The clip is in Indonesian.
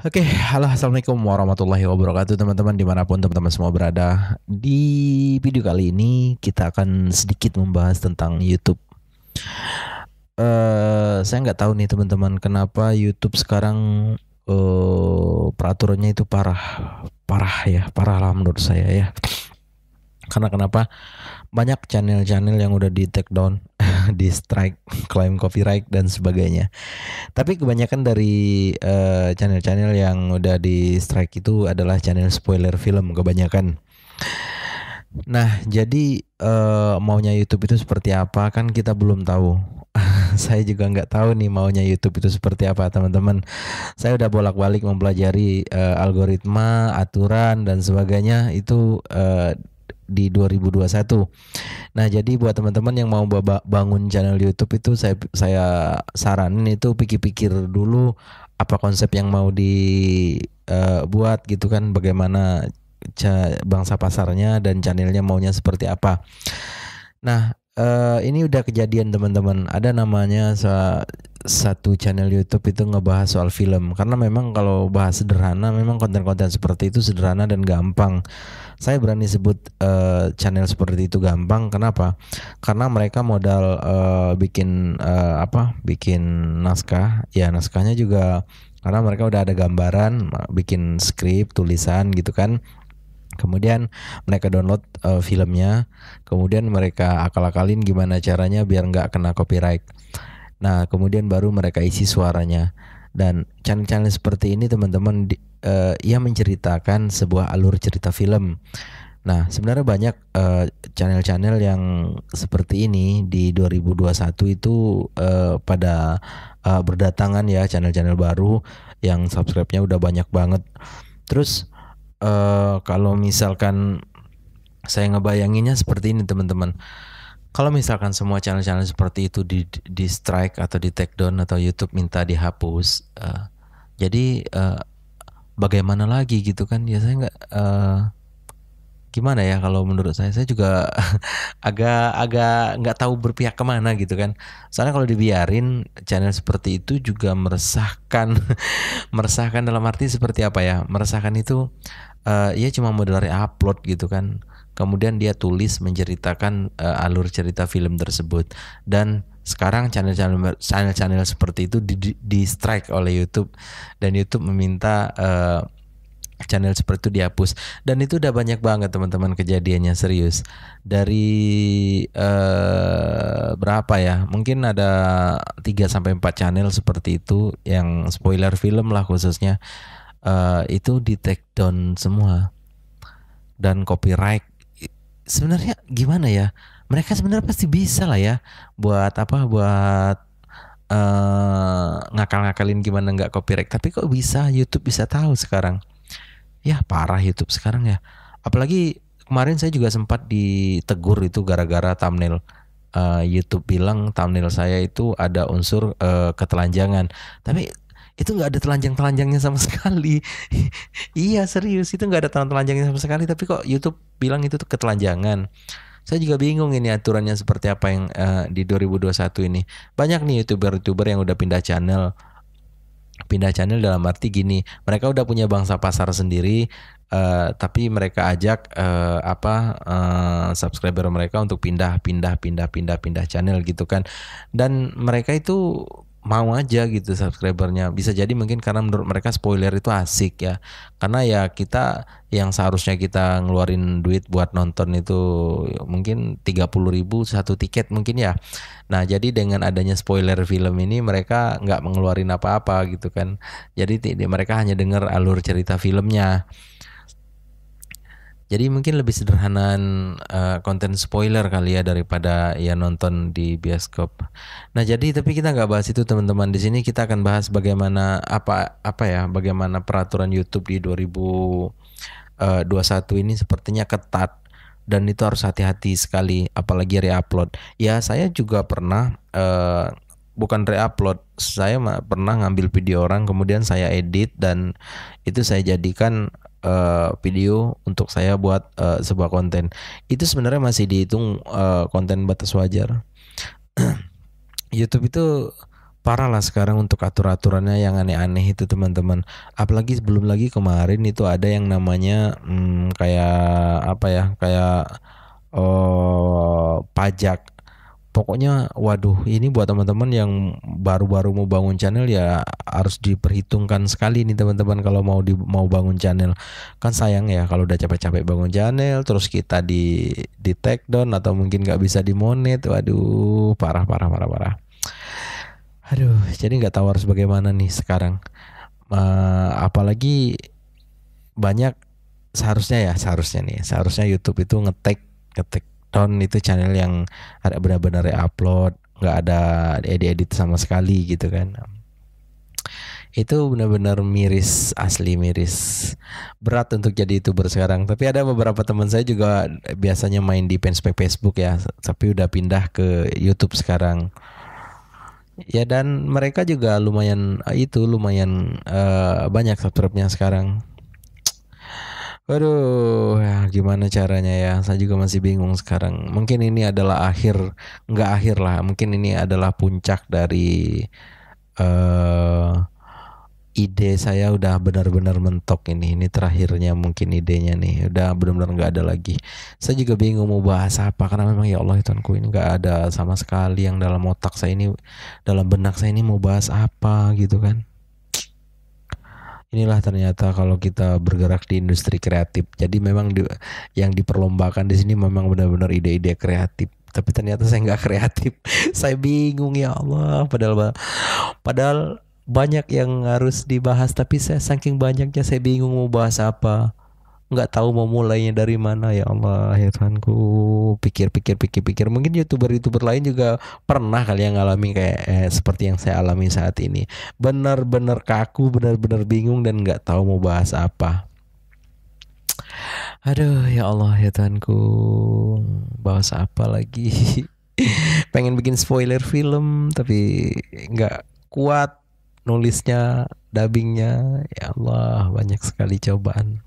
Oke, halo, assalamualaikum warahmatullahi wabarakatuh teman-teman dimanapun teman-teman semua berada. Di video kali ini kita akan sedikit membahas tentang YouTube. Saya nggak tahu nih teman-teman kenapa YouTube sekarang peraturannya itu parah, parah ya, parah lah menurut saya ya. Karena kenapa? Banyak channel-channel yang udah di take down, di strike, claim copyright dan sebagainya. Tapi kebanyakan dari channel-channel yang udah di strike itu adalah channel spoiler film kebanyakan. Nah, jadi maunya YouTube itu seperti apa kan kita belum tahu. Saya juga nggak tahu nih maunya YouTube itu seperti apa, teman-teman. Saya udah bolak-balik mempelajari algoritma, aturan dan sebagainya itu di 2021. Nah, jadi buat teman-teman yang mau bangun channel YouTube itu saya saranin itu pikir-pikir dulu apa konsep yang mau dibuat gitu kan, bagaimana bangsa pasarnya dan channelnya maunya seperti apa. Nah, ini udah kejadian teman-teman. Ada namanya satu channel YouTube itu ngebahas soal film. Karena memang kalau bahas sederhana, memang konten-konten seperti itu sederhana dan gampang. Saya berani sebut channel seperti itu gampang. Kenapa? Karena mereka modal bikin bikin naskah. Ya naskahnya juga karena mereka udah ada gambaran, bikin skrip, tulisan gitu kan. Kemudian mereka download filmnya, kemudian mereka akal-akalin gimana caranya biar nggak kena copyright. Nah, kemudian baru mereka isi suaranya. Dan channel-channel seperti ini teman-teman ia menceritakan sebuah alur cerita film. Nah, sebenarnya banyak channel-channel yang seperti ini di 2021 itu pada berdatangan ya, channel-channel baru yang subscribe-nya udah banyak banget. Terus kalau misalkan saya ngebayanginnya seperti ini teman-teman. Kalau misalkan semua channel-channel seperti itu di strike atau di take down atau YouTube minta dihapus, jadi bagaimana lagi gitu kan? Ya saya nggak gimana ya kalau menurut saya juga agak nggak tahu berpihak kemana gitu kan. Soalnya kalau dibiarin channel seperti itu juga meresahkan, meresahkan dalam arti seperti apa ya? Meresahkan itu ya cuma modal upload gitu kan. Kemudian dia tulis menceritakan alur cerita film tersebut. Dan sekarang channel-channel seperti itu di strike oleh YouTube dan YouTube meminta channel seperti itu dihapus. Dan itu udah banyak banget teman-teman kejadiannya, serius. Dari berapa ya? Mungkin ada 3 sampai 4 channel seperti itu yang spoiler film lah khususnya. Itu di take down semua dan copyright. Sebenarnya gimana ya? Mereka sebenarnya pasti bisa lah ya buat apa? Buat ngakal-ngakalin gimana nggak copyright. Tapi kok bisa YouTube bisa tahu sekarang? Ya parah YouTube sekarang ya. Apalagi kemarin saya juga sempat ditegur itu gara-gara thumbnail. YouTube bilang thumbnail saya itu ada unsur ketelanjangan. Tapi itu nggak ada telanjang-telanjangnya sama sekali. Iya serius itu nggak ada telanjangnya sama sekali. Tapi kok YouTube bilang itu tuh ketelanjangan. Saya juga bingung ini aturannya seperti apa yang di 2021 ini. Banyak nih YouTuber-YouTuber yang udah pindah channel dalam arti gini, mereka udah punya bangsa pasar sendiri, tapi mereka ajak subscriber mereka untuk pindah channel gitu kan, dan mereka itu mau aja gitu subscribernya. Bisa jadi mungkin karena menurut mereka spoiler itu asik ya, karena ya kita yang seharusnya kita ngeluarin duit buat nonton itu mungkin 30.000 satu tiket mungkin ya. Nah, jadi dengan adanya spoiler film ini mereka nggak mengeluarin apa-apa gitu kan. Jadi mereka hanya dengar alur cerita filmnya. Jadi mungkin lebih sederhanaan konten spoiler kali ya daripada ya nonton di bioskop. Nah, jadi tapi kita nggak bahas itu teman-teman. Di sini kita akan bahas bagaimana bagaimana peraturan YouTube di 2021 ini sepertinya ketat dan itu harus hati-hati sekali apalagi reupload. Ya, saya juga pernah bukan reupload, saya pernah ngambil video orang kemudian saya edit dan itu saya jadikan video untuk saya buat sebuah konten. Itu sebenarnya masih dihitung konten batas wajar. YouTube itu parah lah sekarang untuk aturannya yang aneh-aneh itu teman-teman. Apalagi belum lagi kemarin itu ada yang namanya kayak apa ya, kayak pajak. Pokoknya waduh, ini buat teman-teman yang baru-baru mau bangun channel ya harus diperhitungkan sekali nih teman-teman kalau mau bangun channel. Kan sayang ya kalau udah capek-capek bangun channel terus kita di take down atau mungkin nggak bisa dimonet. Waduh, parah parah parah parah. Aduh, jadi nggak tahu harus bagaimana nih sekarang. Apalagi banyak seharusnya YouTube itu ngetek down itu channel yang ada benar-benar upload, nggak ada edit sama sekali gitu kan. Itu benar-benar miris, asli miris, berat untuk jadi YouTuber sekarang. Tapi ada beberapa teman saya juga biasanya main di fanspage Facebook ya, tapi udah pindah ke YouTube sekarang. Ya dan mereka juga lumayan banyak subscribe-nya sekarang. Waduh, ya gimana caranya ya? Saya juga masih bingung sekarang. Mungkin ini adalah nggak akhir lah. Mungkin ini adalah puncak dari eh ide saya udah benar-benar mentok ini. Ini terakhirnya mungkin idenya nih. Udah benar-benar nggak ada lagi. Saya juga bingung mau bahas apa karena memang ya Allah Tuhanku ini nggak ada sama sekali yang dalam otak saya ini, dalam benak saya ini mau bahas apa gitu kan. Inilah ternyata kalau kita bergerak di industri kreatif. Jadi memang yang diperlombakan di sini memang benar-benar ide-ide kreatif. Tapi ternyata saya nggak kreatif. Saya bingung ya Allah. Padahal banyak yang harus dibahas. Tapi saya saking banyaknya saya bingung mau bahas apa. Nggak tahu mau mulainya dari mana ya Allah ya Tuhanku. Pikir-pikir mungkin youtuber lain juga pernah kali yang ngalamin kayak seperti yang saya alami saat ini, benar-benar kaku, benar-benar bingung dan nggak tahu mau bahas apa. Aduh ya Allah ya Tuhanku, bahas apa lagi. Pengen bikin spoiler film tapi nggak kuat nulisnya, dubbingnya. Ya Allah, banyak sekali cobaan.